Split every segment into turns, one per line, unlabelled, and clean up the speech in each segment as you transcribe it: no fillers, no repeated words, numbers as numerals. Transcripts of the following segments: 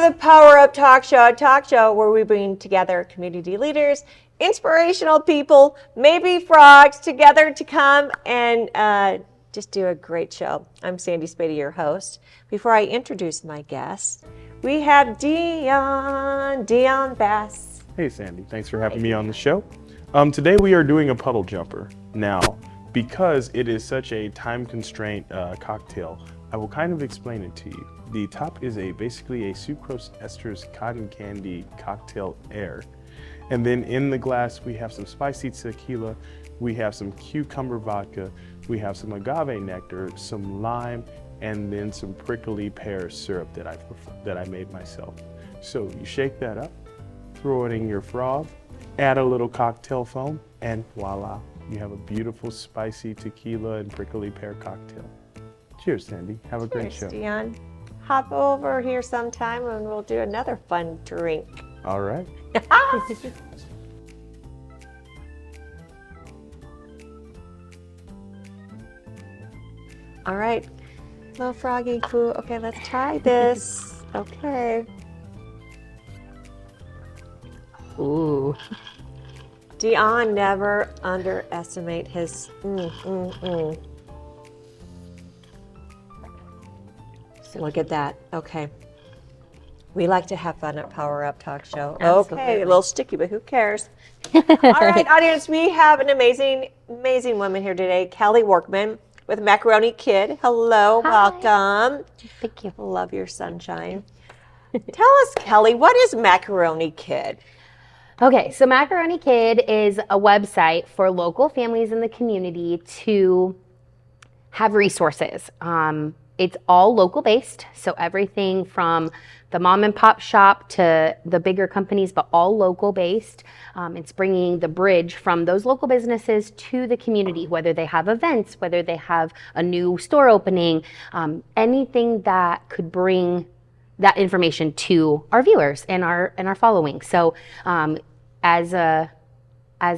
the Power Up Talk Show, a talk show where we bring together community leaders, inspirational people, maybe frogs, together to come and just do a great show. I'm Sandy Spady, your host. Before I introduce my guests, we have Dion Bass.
Hey Sandy, thanks for having me on the show. Today we are doing a puddle jumper. Now, because it is such a time constraint cocktail, I will kind of explain it to you. The top is basically a sucrose esters cotton candy cocktail air. And then in the glass, we have some spicy tequila, we have some cucumber vodka, we have some agave nectar, some lime, and then some prickly pear syrup that I made myself. So you shake that up, throw it in your frog, add a little cocktail foam, and voila, you have a beautiful spicy tequila and prickly pear cocktail. Cheers, Sandy. Have a great show.
Cheers, Dion. Hop over here sometime and we'll do another fun drink.
All right.
All right. Little froggy poo. Okay, let's try this. Okay.
Ooh.
Dion never underestimate his Look at that. Okay. We like to have fun at Power Up Talk Show.
Absolutely.
Okay, a little sticky, but who cares? All right, audience, we have an amazing woman here today, Kelli Workman with Macaroni KID. Hello,
Hi.
welcome.
Thank you.
Love your sunshine. Tell us, Kelli, what is Macaroni KID?
Okay, so Macaroni KID is a website for local families in the community to have resources. It's all local based, so everything from the mom and pop shop to the bigger companies, but all local based. It's bringing the bridge from those local businesses to the community, whether they have events, whether they have a new store opening, anything that could bring that information to our viewers and our following. So as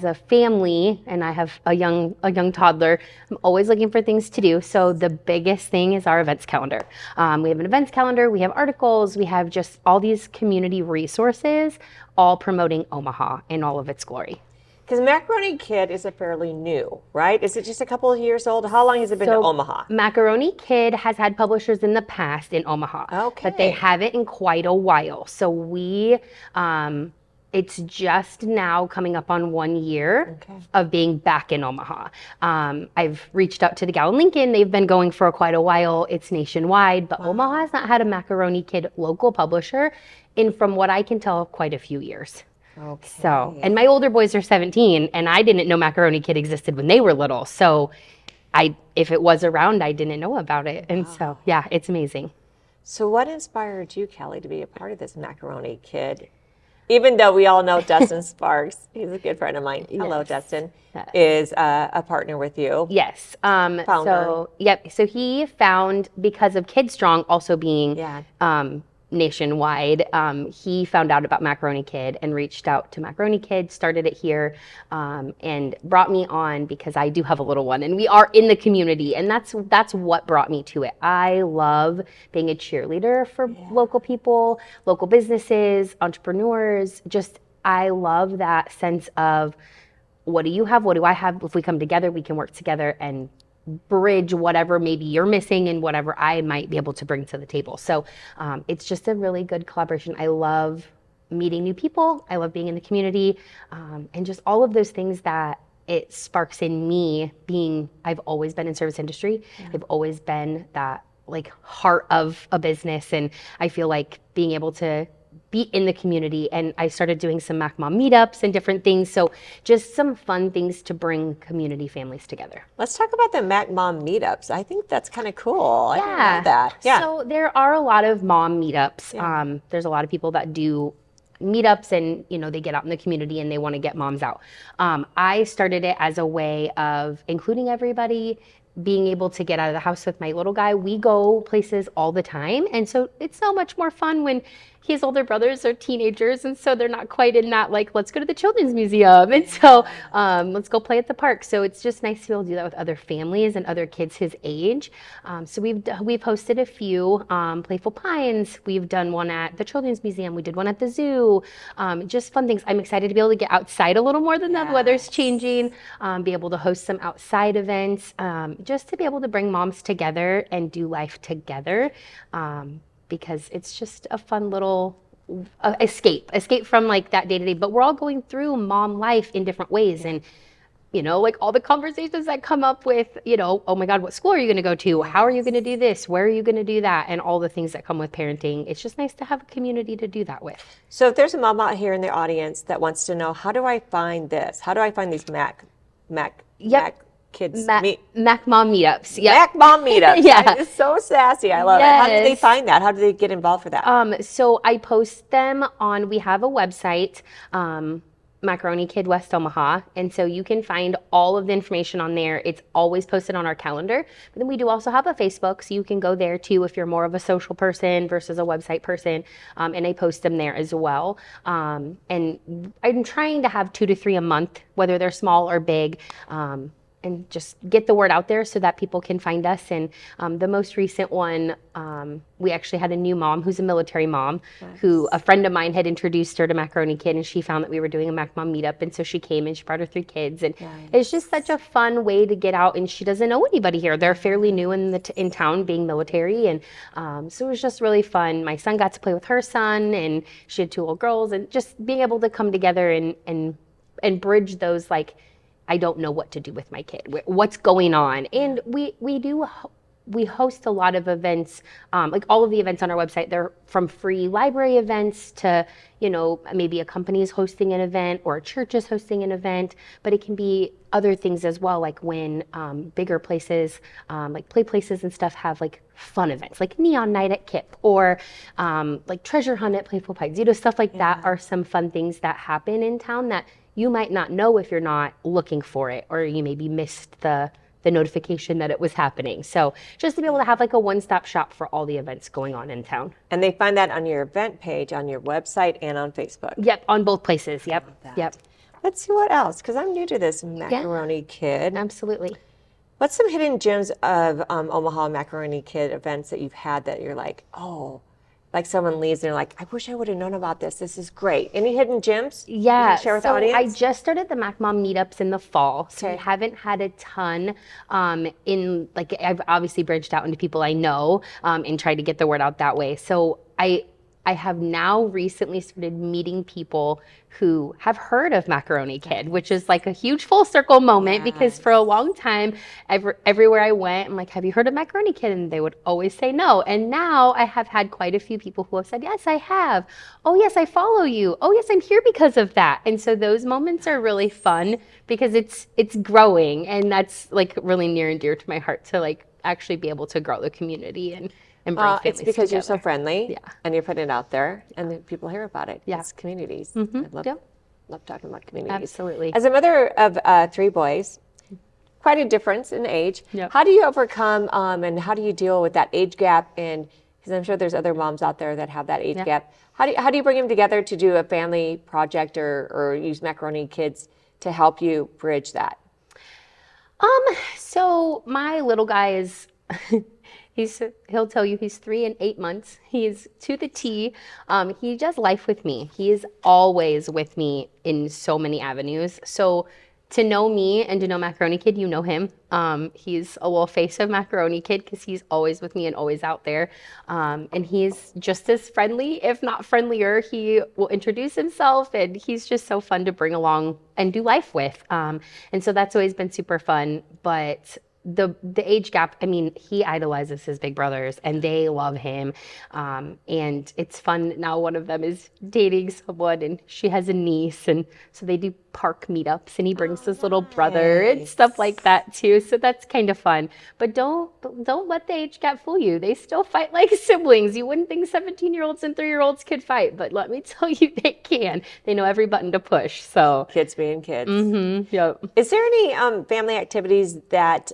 a family, and I have a young toddler, I'm always looking for things to do. So the biggest thing is our events calendar. We have an events calendar, we have articles, we have just all these community resources, all promoting Omaha in all of its glory.
Because Macaroni KID is a fairly new, right? Is it just a couple of years old? How long has it been to Omaha?
Macaroni KID has had publishers in the past in Omaha, but they haven't in quite a while. So we, it's just now coming up on 1 year of being back in Omaha. I've reached out to the gal in Lincoln. They've been going for quite a while. It's nationwide, but Omaha has not had a Macaroni KID local publisher in, from what I can tell, quite a few years.
Okay.
So, and my older boys are 17, and I didn't know Macaroni KID existed when they were little. So if it was around, I didn't know about it. And so, yeah, it's amazing.
So what inspired you, Kelli, to be a part of this Macaroni KID? Even though we all know Dustin Sparks, he's a good friend of mine. Hello, Dustin, is a partner with you.
Yes.
Founder.
So, yep. So he found, because of Kid Strong also being nationwide, he found out about Macaroni KID and reached out to Macaroni KID, started it here, and brought me on because I do have a little one and we are in the community, and that's what brought me to it. I love being a cheerleader for local people, local businesses, entrepreneurs. Just, I love that sense of, what do you have? What do I have? If we come together, we can work together and bridge whatever maybe you're missing and whatever I might be able to bring to the table. So it's just a really good collaboration. I love meeting new people. I love being in the community, and just all of those things that it sparks in me. I've always been in service industry. I've always been that like heart of a business, and I feel like being able to be in the community, and I started doing some Mac Mom meetups and different things. So just some fun things to bring community families together.
Let's talk about the Mac Mom meetups. I think that's kind of cool. I didn't know that. Yeah.
So there are a lot of mom meetups. There's a lot of people that do meetups, and they get out in the community and they want to get moms out. I started it as a way of including everybody, being able to get out of the house with my little guy, we go places all the time. And so it's so much more fun when his older brothers are teenagers, and so they're not quite in that, like, let's go to the children's museum, and so let's go play at the park. So it's just nice to be able to do that with other families and other kids his age. So we've hosted a few Playful Pines. We've done one at the children's museum. We did one at the zoo. Just fun things. I'm excited to be able to get outside a little more than that. The weather's changing. Be able to host some outside events, just to be able to bring moms together and do life together. Because it's just a fun little escape from like that day to day. But we're all going through mom life in different ways. And, you know, like all the conversations that come up with, you know, oh my God, what school are you going to go to? How are you going to do this? Where are you going to do that? And all the things that come with parenting. It's just nice to have a community to do that with.
So if there's a mom out here in the audience that wants to know, how do I find this? How do I find these Mac kids
Mac Mom meetups.
Mac Mom meetups.
Yeah.
It's so sassy. I love it. How do they find that? How do they get involved for that?
So I post them on, we have a website, Macaroni KID West Omaha. And so you can find all of the information on there. It's always posted on our calendar. But then we do also have a Facebook, so you can go there too if you're more of a social person versus a website person. And I post them there as well. And I'm trying to have 2 to 3 a month, whether they're small or big. And just get the word out there so that people can find us. And the most recent one, we actually had a new mom who's a military mom, who a friend of mine had introduced her to Macaroni KID, and she found that we were doing a Mac Mom meetup, and so she came and she brought her 3 kids. And it's just such a fun way to get out, and she doesn't know anybody here. They're fairly new in town, being military, and so it was just really fun. My son got to play with her son, and she had 2 little girls, and just being able to come together and bridge those, like, I don't know what to do with my kid. What's going on? And we host a lot of events, like all of the events on our website. They're from free library events to, you know, maybe a company is hosting an event or a church is hosting an event, but it can be other things as well, like when bigger places, like play places and stuff, have like fun events, like Neon Night at KIP, or like Treasure Hunt at Playful Pines. You know, stuff like that are some fun things that happen in town that you might not know if you're not looking for it, or you maybe missed the notification that it was happening. So just to be able to have like a one-stop shop for all the events going on in town.
And they find that on your event page, on your website, and on Facebook.
Yep, on both places. Yep.
Let's see what else, because I'm new to this Macaroni KID.
Absolutely.
What's some hidden gems of Omaha Macaroni KID events that you've had that you're like, oh, like someone leaves and they're like, I wish I would have known about this. This is great. Any hidden gems?
Yeah.
You can share with the audience?
I just started the Mac Mom meetups in the fall. So we haven't had a ton in, like, I've obviously branched out into people I know and tried to get the word out that way. So I have now recently started meeting people who have heard of Macaroni KID, which is like a huge full circle moment, because for a long time, everywhere I went, I'm like, have you heard of Macaroni KID? And they would always say no. And now I have had quite a few people who have said, yes, I have. Oh, yes, I follow you. Oh, yes, I'm here because of that. And so those moments are really fun because it's growing. And that's like really near and dear to my heart, to like actually be able to grow the community and bring families
it's because
together.
you're so friendly and you're putting it out there and then people hear about it.
Yeah.
It's communities.
Mm-hmm.
I love talking about communities.
Absolutely.
As a mother of 3 boys, quite a difference in age.
Yep.
How do you overcome and how do you deal with that age gap? And because I'm sure there's other moms out there that have that age gap. How do you bring them together to do a family project or use Macaroni KIDs to help you bridge that?
So my little guy is he'll tell you he's 3 and 8 months. He's to the T. He does life with me. He is always with me in so many avenues. So to know me and to know Macaroni KID, you know him. He's a little face of Macaroni KID because he's always with me and always out there. And he's just as friendly, if not friendlier. He will introduce himself, and he's just so fun to bring along and do life with. And so that's always been super fun. But the age gap, I mean, he idolizes his big brothers and they love him. And it's fun. Now one of them is dating someone and she has a niece. And so they do park meetups and he brings his little brother and stuff like that too. So that's kind of fun. But don't let the age gap fool you. They still fight like siblings. You wouldn't think 17-year-olds and 3-year-olds could fight, but let me tell you, they can. They know every button to push. So
Kids being kids.
Yep.
Is there any family activities that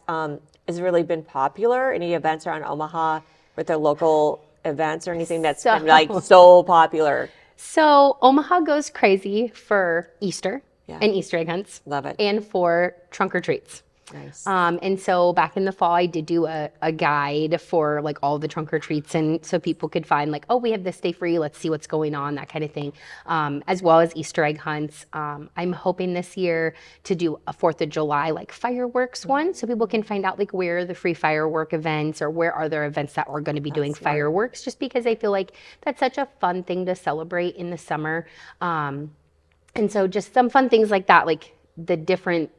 has really been popular? Any events around Omaha with their local events or anything that's been like so popular?
So Omaha goes crazy for Easter and Easter egg hunts.
Love it.
And for trunk or treats.
Nice.
And so back in the fall, I did do a guide for like all the trunk or treats, and so people could find like, oh, we have this day free, let's see what's going on, that kind of thing, as well as Easter egg hunts. I'm hoping this year to do a 4th of July like fireworks one, so people can find out like where are the free firework events or where are there events that are going to be doing fireworks, just because I feel like that's such a fun thing to celebrate in the summer. And so just some fun things like that, like the different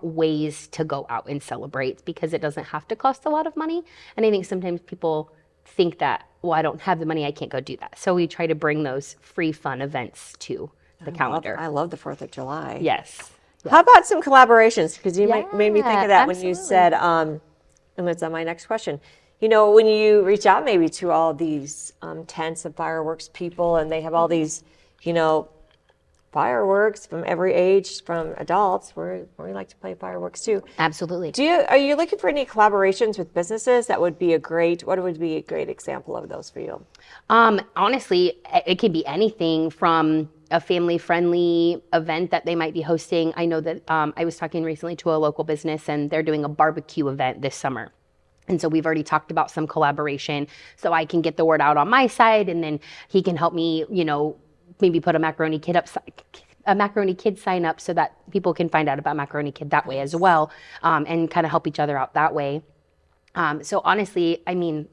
ways to go out and celebrate, because it doesn't have to cost a lot of money. And I think sometimes people think that, well, I don't have the money, I can't go do that. So we try to bring those free fun events to the calendar.
I love the 4th of July.
Yes.
How about some collaborations? Because you made me think of that when you
absolutely.
said, and that's on my next question. You know, when you reach out maybe to all these tents of fireworks people, and they have all these, you know, fireworks from every age, from adults, we like to play fireworks too.
Absolutely.
Are you looking for any collaborations with businesses? What would be a great example of those for you?
Honestly, it can be anything from a family-friendly event that they might be hosting. I know that I was talking recently to a local business, and they're doing a barbecue event this summer. And so we've already talked about some collaboration, so I can get the word out on my side, and then he can help me, you know, maybe put a Macaroni KID sign up so that people can find out about Macaroni KID that way as well, and kind of help each other out that way. So honestly, I mean,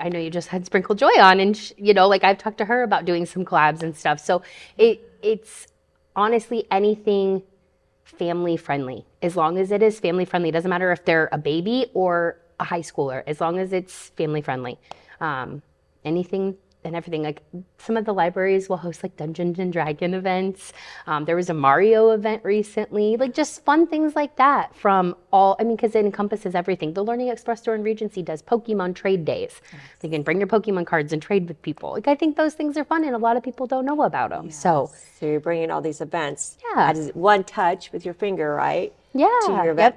I know you just had Sprinkle Joy on, and you know, like I've talked to her about doing some collabs and stuff. So it's honestly anything family friendly. As long as it is family friendly, it doesn't matter if they're a baby or a high schooler, as long as it's family friendly. Anything and everything. Like some of the libraries will host like Dungeons and Dragon events. There was a Mario event recently, like just fun things like that from all, I mean, because it encompasses everything. The Learning Express store in Regency does Pokemon trade days. Yes. You can bring your Pokemon cards and trade with people. Like I think those things are fun, and a lot of people don't know about them. Yes. So
you're bringing all these events.
Yeah.
At one touch with your finger, right?
Yeah.
To your event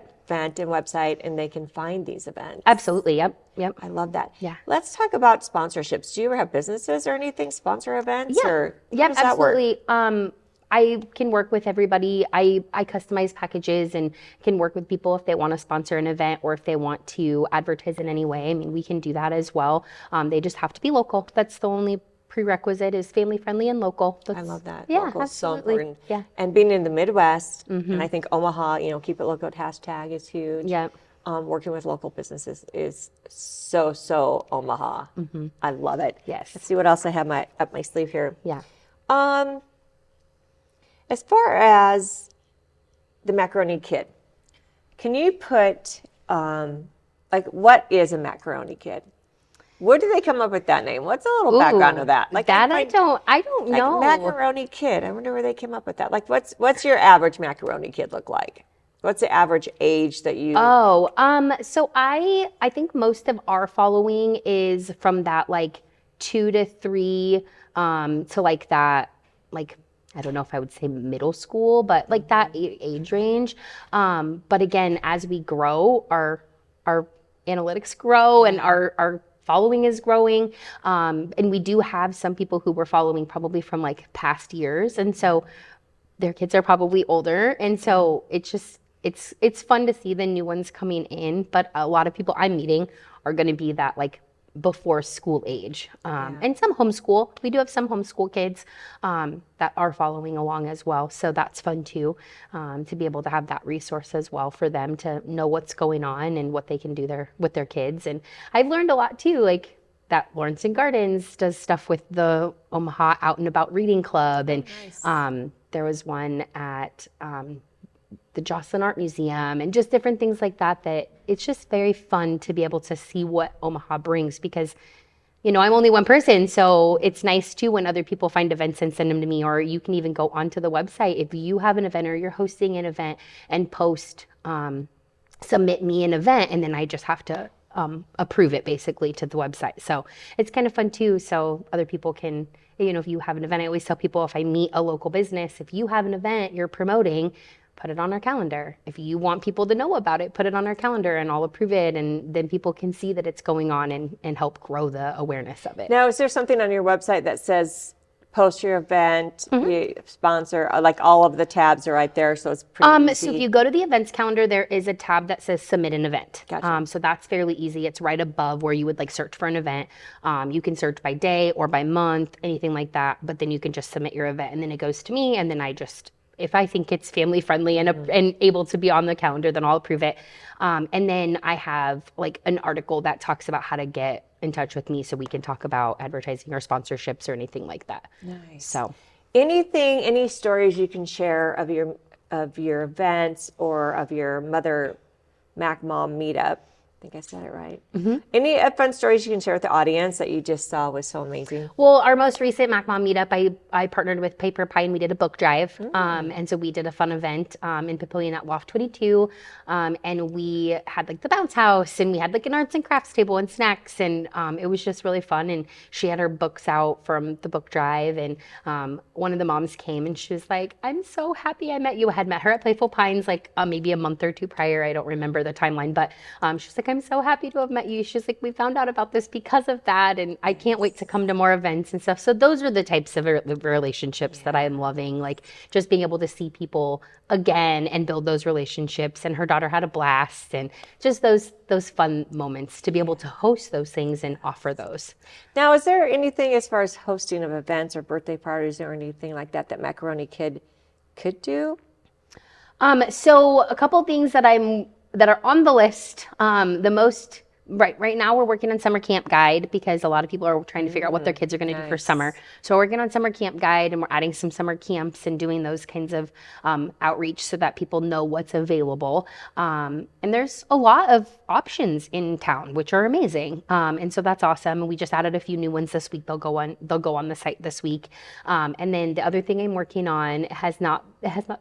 and website, and they can find these events.
Absolutely. Yep.
I love that.
Yeah.
Let's talk about sponsorships. Do you ever have businesses or anything sponsor events?
Yeah.
Or
Yep,
does that work?
absolutely. I can work with everybody. I customize packages and can work with people if they want to sponsor an event or if they want to advertise in any way. I mean, we can do that as well. They just have to be local. That's the only prerequisite, is family friendly and local.
I love that.
Yeah,
Local is so
absolutely.
important.
Yeah.
And being in the Midwest, and I think Omaha, you know, keep it local hashtag is huge.
Yeah.
Working with local businesses is so Omaha. I love it.
Yes.
Let's see what else I have up my sleeve here.
Yeah.
As far as the Macaroni KID, can you put like what is a Macaroni KID? Where did they come up with that name? What's a little background of that?
Like that I don't know.
Macaroni KID. I wonder where they came up with that. Like what's your average Macaroni KID look like? What's the average age that you?
Oh, so I think most of our following is from that like 2 to 3 to like that, like I don't know if I would say middle school, but like that age range. But again, as we grow, our analytics grow and our following is growing. And we do have some people who were following probably from like past years. And so their kids are probably older. And so it's just, it's fun to see the new ones coming in. But a lot of people I'm meeting are going to be that like before school age. And some homeschool. We do have some homeschool kids that are following along as well. So that's fun too, to be able to have that resource as well for them to know what's going on and what they can do with their kids. And I've learned a lot too, like that Lawrence and Gardens does stuff with the Omaha Out and About Reading Club. And nice. There was one at the Jocelyn Art Museum and just different things like that, that it's just very fun to be able to see what Omaha brings, because, you know, I'm only one person. So it's nice too when other people find events and send them to me, or you can even go onto the website if you have an event or you're hosting an event and post, submit me an event, and then I just have to approve it basically to the website. So it's kind of fun too. So other people can, you know, if you have an event, I always tell people if I meet a local business, if you have an event you're promoting, put it on our calendar. If you want people to know about it, put it on our calendar and I'll approve it. And then people can see that it's going on and help grow the awareness of it.
Now, is there something on your website that says post your event, you sponsor, like all of the tabs are right there, so it's pretty easy?
So if you go to the events calendar, there is a tab that says submit an event.
Gotcha.
So that's fairly easy. It's right above where you would like search for an event. You can search by day or by month, anything like that, but then you can just submit your event and then it goes to me, and then I just, if I think it's family friendly and able to be on the calendar, then I'll approve it. And then I have like an article that talks about how to get in touch with me so we can talk about advertising or sponsorships or anything like that.
Nice.
So
Any stories you can share of your events or of your Mother Mac Mom meetup? I think I said it right. Any fun stories you can share with the audience that you just saw was so amazing?
Well, our most recent Mac Mom meetup, I partnered with Paper Pie and we did a book drive. And so we did a fun event in Papillion at Loft 22. And we had like the bounce house and we had like an arts and crafts table and snacks. And it was just really fun. And she had her books out from the book drive. And one of the moms came and she was like, I'm so happy I met you. I had met her at Playful Pines like maybe a month or two prior. I don't remember the timeline, but she was like, I'm so happy to have met you. She's like, we found out about this because of that. And I can't wait to come to more events and stuff. So those are the types of relationships that I am loving. Like just being able to see people again and build those relationships. And her daughter had a blast and just those fun moments to be able to host those things and offer those.
Now, is there anything as far as hosting of events or birthday parties or anything like that that Macaroni Kid could do?
So a couple things that are on the list. The most right now we're working on summer camp guide because a lot of people are trying to figure out what their kids are going to do for summer. So we're working on summer camp guide and we're adding some summer camps and doing those kinds of outreach so that people know what's available. And there's a lot of options in town, which are amazing. And so that's awesome. And we just added a few new ones this week. They'll go on the site this week. And then the other thing I'm working on has not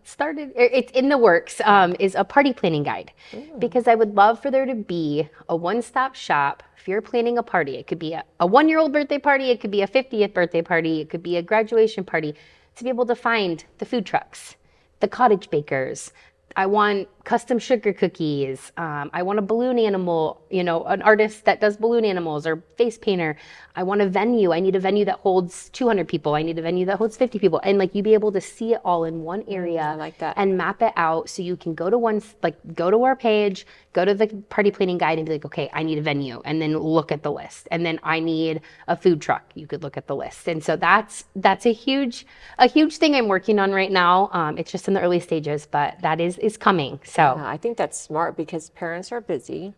started. It's in the works. Is a party planning guide, because I would love for there to be a one-stop shop. If you're planning a party, it could be a 1-year-old birthday party, it could be a 50th birthday party, it could be a graduation party, to be able to find the food trucks, the cottage bakers. I want custom sugar cookies. I want a balloon animal, an artist that does balloon animals or face painter. I want a venue. I need a venue that holds 200 people. I need a venue that holds 50 people. And like you be able to see it all in one area.
I like that.
And map it out so you can go to our page, go to the party planning guide and be like, okay, I need a venue, and then look at the list. And then I need a food truck. You could look at the list. And so that's a huge thing I'm working on right now. It's just in the early stages, but that is coming. So
I think that's smart because parents are busy.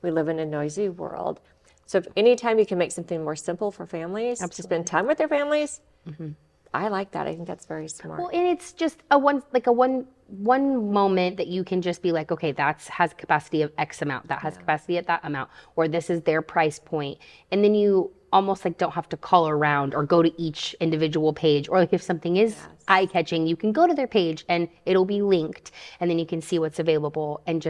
We live in a noisy world. So if anytime you can make something more simple for families to spend time with their families, I like that. I think that's very smart.
Well, and it's just one moment that you can just be like, okay, that has capacity of X amount, that has capacity at that amount, or this is their price point. And then you almost like don't have to call around or go to each individual page, or like if something is eye-catching, you can go to their page and it'll be linked, and then you can see what's available, and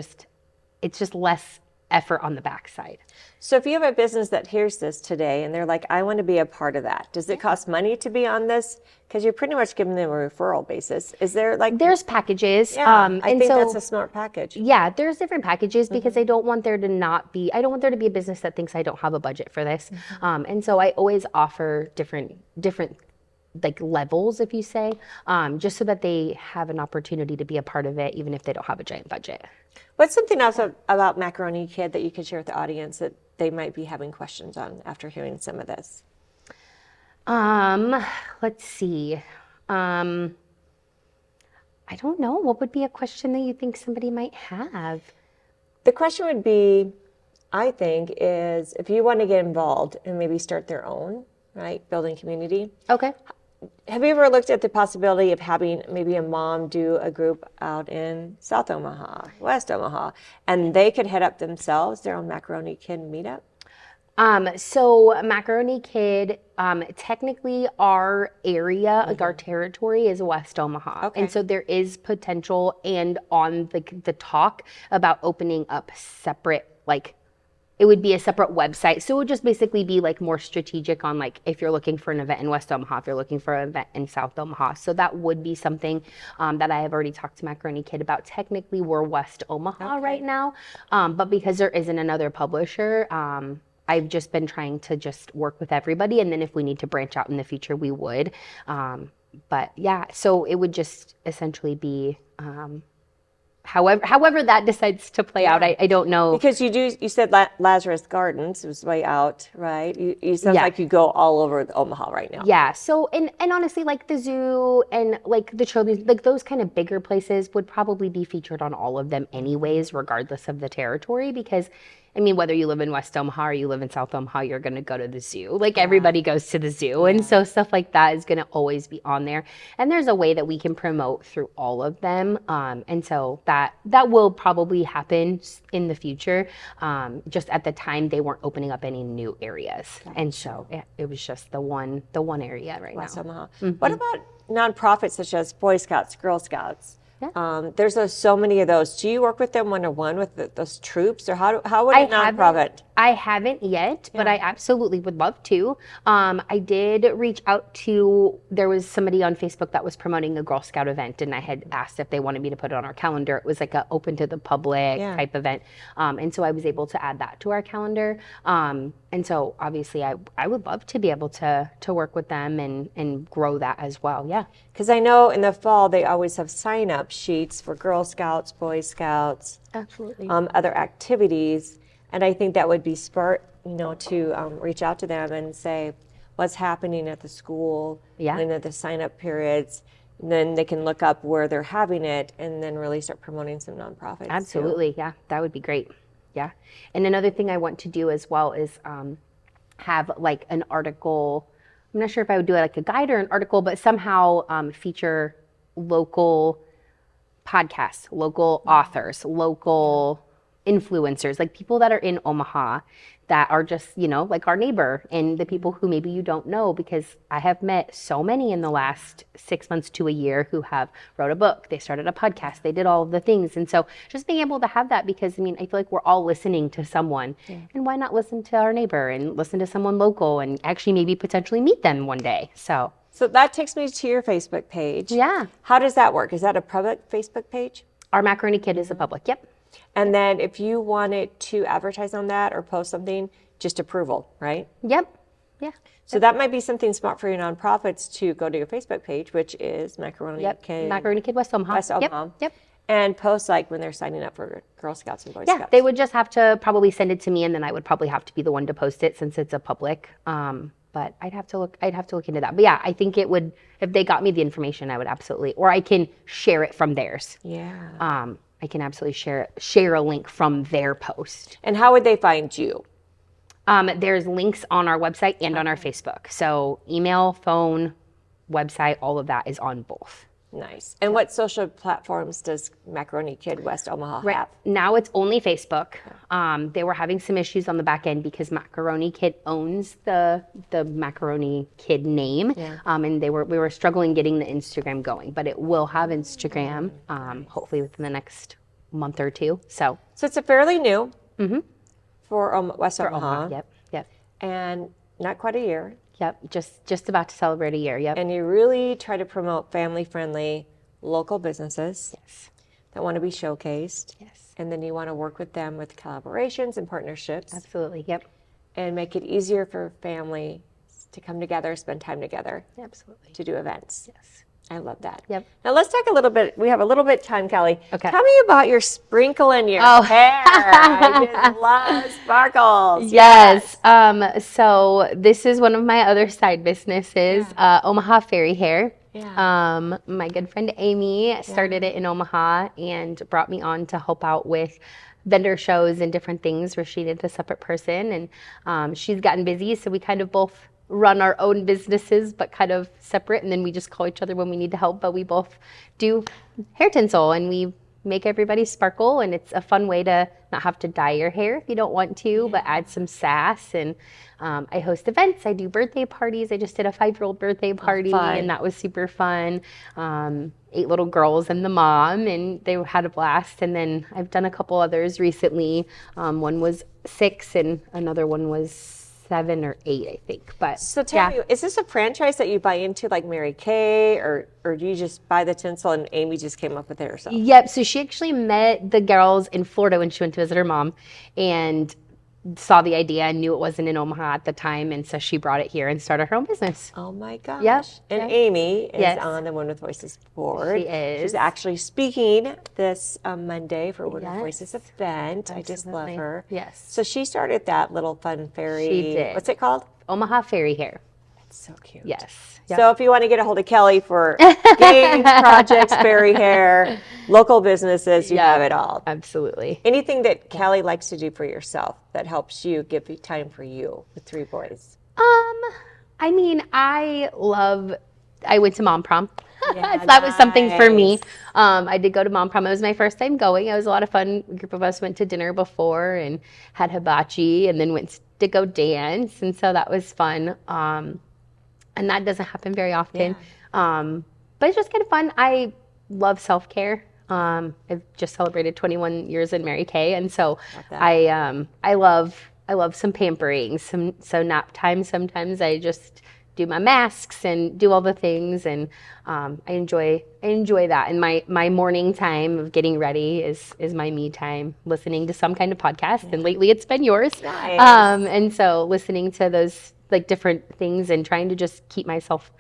it's just less effort on the backside.
So if you have a business that hears this today and they're like, I want to be a part of that, does it cost money to be on this? Because you're pretty much giving them a referral basis. Is there
there's packages.
I think that's a smart package.
Yeah, there's different packages because I don't want there to be a business that thinks I don't have a budget for this. And so I always offer different like levels, if you say, just so that they have an opportunity to be a part of it, even if they don't have a giant budget.
What's something else about Macaroni Kid that you could share with the audience that they might be having questions on after hearing some of this?
Let's see. I don't know. What would be a question that you think somebody might have?
The question would be, I think, is if you want to get involved and maybe start their own, right, building community.
Okay.
Have you ever looked at the possibility of having maybe a mom do a group out in South Omaha, West Omaha, and they could head up themselves their own Macaroni Kid meetup?
So Macaroni Kid, technically our area, like our territory is West Omaha.
Okay.
And so there is potential and on the talk about opening up separate, like it would be a separate website. So it would just basically be like more strategic on like if you're looking for an event in West Omaha, if you're looking for an event in South Omaha. So that would be something that I have already talked to Macaroni KID about. Technically, we're West Omaha right now, but because there isn't another publisher, I've just been trying to just work with everybody. And then if we need to branch out in the future, we would. But yeah, so it would just essentially be however that decides to play out. I don't know.
Because you said Lazarus Gardens was way out, right? You sound like you go all over Omaha right now.
Yeah. So, and honestly, like the zoo and like the children's, like those kind of bigger places would probably be featured on all of them anyways, regardless of the territory, because I mean, whether you live in West Omaha or you live in South Omaha, you're going to go to the zoo. Like everybody goes to the zoo. And so stuff like that is going to always be on there. And there's a way that we can promote through all of them. And so that will probably happen in the future. Just at the time, they weren't opening up any new areas. And so it was just the one area right
West
now.
Omaha. What about nonprofits such as Boy Scouts, Girl Scouts? There's so many of those. Do you work with them one-on-one with those troops, or how would a nonprofit?
I haven't yet, but I absolutely would love to. I did reach out to, there was somebody on Facebook that was promoting a Girl Scout event, and I had asked if they wanted me to put it on our calendar. It was like a open to the public type event. And so I was able to add that to our calendar. And so obviously I would love to be able to work with them and grow that as well. Yeah.
Because I know in the fall they always have sign-up sheets for Girl Scouts, Boy Scouts,
absolutely,
other activities, and I think that would be smart, to reach out to them and say what's happening at the school, in the sign-up periods. And then they can look up where they're having it, and then really start promoting some nonprofits.
Absolutely, yeah, that would be great. Yeah, and another thing I want to do as well is have like an article. I'm not sure if I would do it like a guide or an article, but somehow feature local podcasts, local authors, local influencers, like people that are in Omaha that are just, like our neighbor and the people who maybe you don't know, because I have met so many in the last 6 months to a year who have wrote a book, they started a podcast, they did all of the things. And so just being able to have that, because I feel like we're all listening to someone, and why not listen to our neighbor and listen to someone local and actually maybe potentially meet them one day. So
that takes me to your Facebook page.
Yeah.
How does that work? Is that a public Facebook page?
Our Macaroni KID is a public, yep.
And then if you wanted to advertise on that or post something, just approval, right?
Yep. Yeah.
So that might be something smart for your nonprofits to go to your Facebook page, which is Macaroni KID.
Macaroni KID West Omaha.
West Omaha.
Yep.
And post like when they're signing up for Girl Scouts and Boy Scouts.
Yeah, they would just have to probably send it to me, and then I would probably have to be the one to post it since it's a public. But I'd have to look into that. But yeah, I think it would, if they got me the information, I would absolutely, or I can share it from theirs.
Yeah.
I can absolutely share a link from their post.
And how would they find you?
There's links on our website and on our Facebook. So email, phone, website, all of that is on both.
Nice. And what social platforms does Macaroni KID West Omaha have?
Now it's only Facebook. They were having some issues on the back end because Macaroni KID owns the Macaroni KID name. And we were struggling getting the Instagram going, but it will have Instagram hopefully within the next month or two. So
it's a fairly new for West Omaha.
Yep.
And not quite a year.
Yep, just about to celebrate a year, yep.
And you really try to promote family-friendly local businesses that want to be showcased.
Yes.
And then you want to work with them with collaborations and partnerships.
Absolutely, yep.
And make it easier for families to come together, spend time together.
Absolutely.
To do events.
Yes.
I love that.
Yep.
Now let's talk a little bit. We have a little bit of time, Kelly.
Okay.
Tell me about your sprinkle in your hair. I just love sparkles.
Yes. So this is one of my other side businesses, Omaha Fairy Hair.
Yeah.
My good friend Amy started it in Omaha and brought me on to help out with vendor shows and different things where she needed a separate person. And she's gotten busy, so we kind of both run our own businesses, but kind of separate, and then we just call each other when we need help. But we both do hair tinsel, and we make everybody sparkle, and it's a fun way to not have to dye your hair if you don't want to, but add some sass. And I host events, I do birthday parties. I just did a 5-year-old birthday party, and that was super fun. 8 little girls and the mom, and they had a blast. And then I've done a couple others recently. One was 6 and another one was 7 or 8, I think. But
So tell me, is this a franchise that you buy into like Mary Kay, or do you just buy the tinsel and Amy just came up with it herself?
Yep. So she actually met the girls in Florida when she went to visit her mom and saw the idea and knew it wasn't in Omaha at the time. And so she brought it here and started her own business.
Oh my gosh.
Yep,
And
yep.
Amy is
Yes.
on the One with Voices board.
She is.
She's actually speaking this Monday for One with
Yes.
Voices event. I just love
Absolutely.
her.
Yes.
So she started that little fun fairy.
She did.
What's it called?
Omaha Fairy Hair.
It's so cute.
Yes.
So if you want to get a hold of Kelli for games, projects, fairy hair, local businesses, you have it all.
Absolutely.
Anything that Kelli likes to do for yourself that helps you give you time for you with 3 boys?
I mean, I went to mom prom.
Yeah,
So that was something for me.
nice.
I did go to mom prom. It was my first time going. It was a lot of fun. A group of us went to dinner before and had hibachi and then went to go dance. And so that was fun. And that doesn't happen very often. But it's just kind of fun. I love self-care. I've just celebrated 21 years in Mary Kay. And so I love some pampering, so nap time. Sometimes I just do my masks and do all the things, and I enjoy that. And my morning time of getting ready is my me time, listening to some kind of podcast. And lately it's been yours.
Nice.
And so listening to those like different things and trying to just keep myself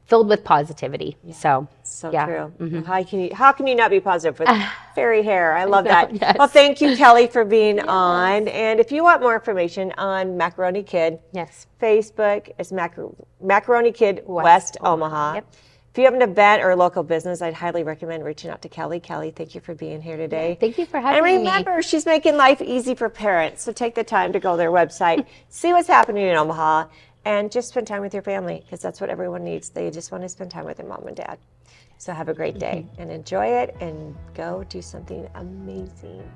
filled with positivity. So yeah.
True.
Mm-hmm.
How can you not be positive with fairy hair? I love that.
yes.
Well, thank you, Kelli, for being on. And if you want more information on Macaroni KID,
Yes.
Facebook is Macaroni KID West Omaha.
Yep.
If you have an event or a local business, I'd highly recommend reaching out to Kelli. Kelli, thank you for being here today.
Thank you for having
And
me.
remember, she's making life easy for parents. So take the time to go to their website, see what's happening in Omaha, and just spend time with your family, because that's what everyone needs. They just want to spend time with their mom and dad. So have a great day and enjoy it, and go do something amazing.